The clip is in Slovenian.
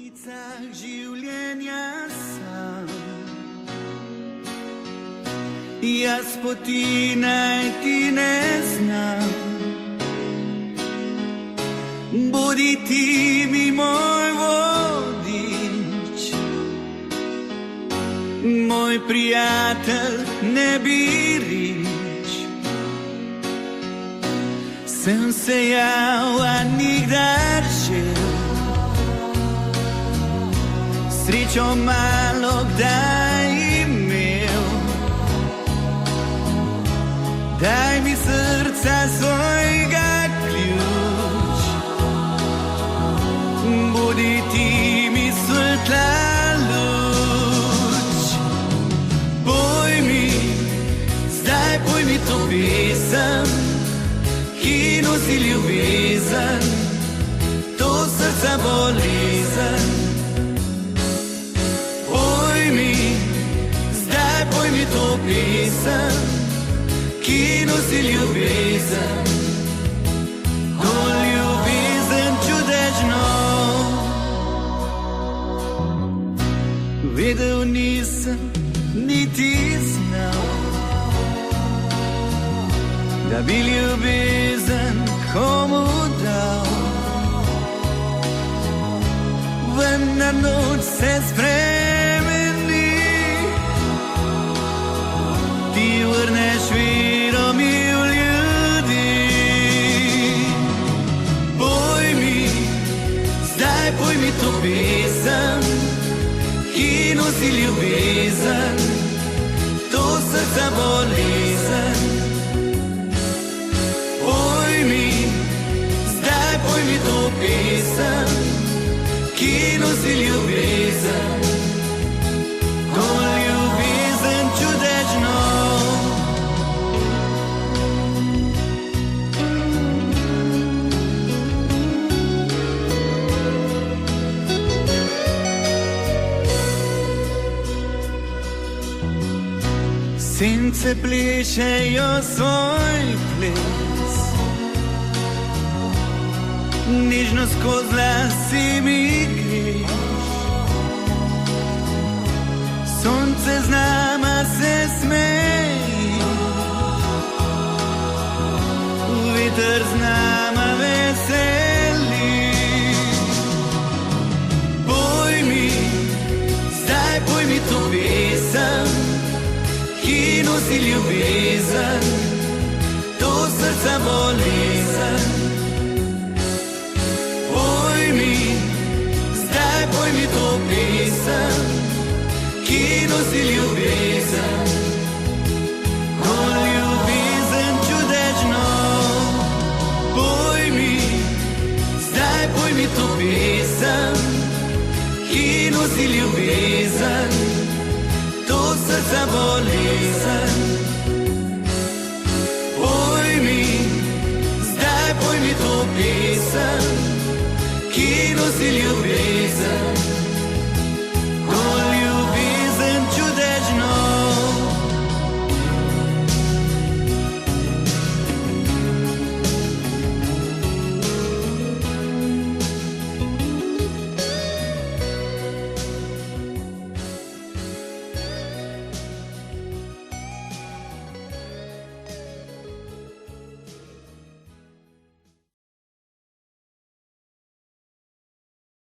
ulicach življenja sam, jaz poti najti ne znam. Bodi ti mi moj vodič, moj prijatelj ne birič. Sem se jav, a nikdar žel, srečo malo kdaj imel. Daj mi srca svojega ključ, bodi ti mi svetla luč. Poj mi, zdaj poj mi to pesem, ki nosi ljubezen, to srca bolezen. Poj mi, zdaj poj mi to pesem, ki nosi ljubezen, to ljubezen čudežno. Vedel nisem, niti znal, da bi ljubezen komu dal. Vendar noč se spremeni, ti vrneš vero mi v ljudi. Poj mi, zdaj poj mi to pesem, ki nosi ljubezen, to srca bolezen. Poj mi, zdaj poj mi to pesem, ki nosi ljubezen, to ljubezen čudežno. Sence plešejo svoj ples, nežno skozi lase mi greš. Sonce z nama se smeji, veter z nama veseli. Poj mi, zdaj poj mi to pesem, ki nosi ljubezen, to srca bolezen. Poj mi, zdaj poj mi to pesem, ki nosi ljubezen, to ljubezen čudežno. Poj mi, zdaj poj mi to pesem, ki nosi ljubezen, to srca bolezen.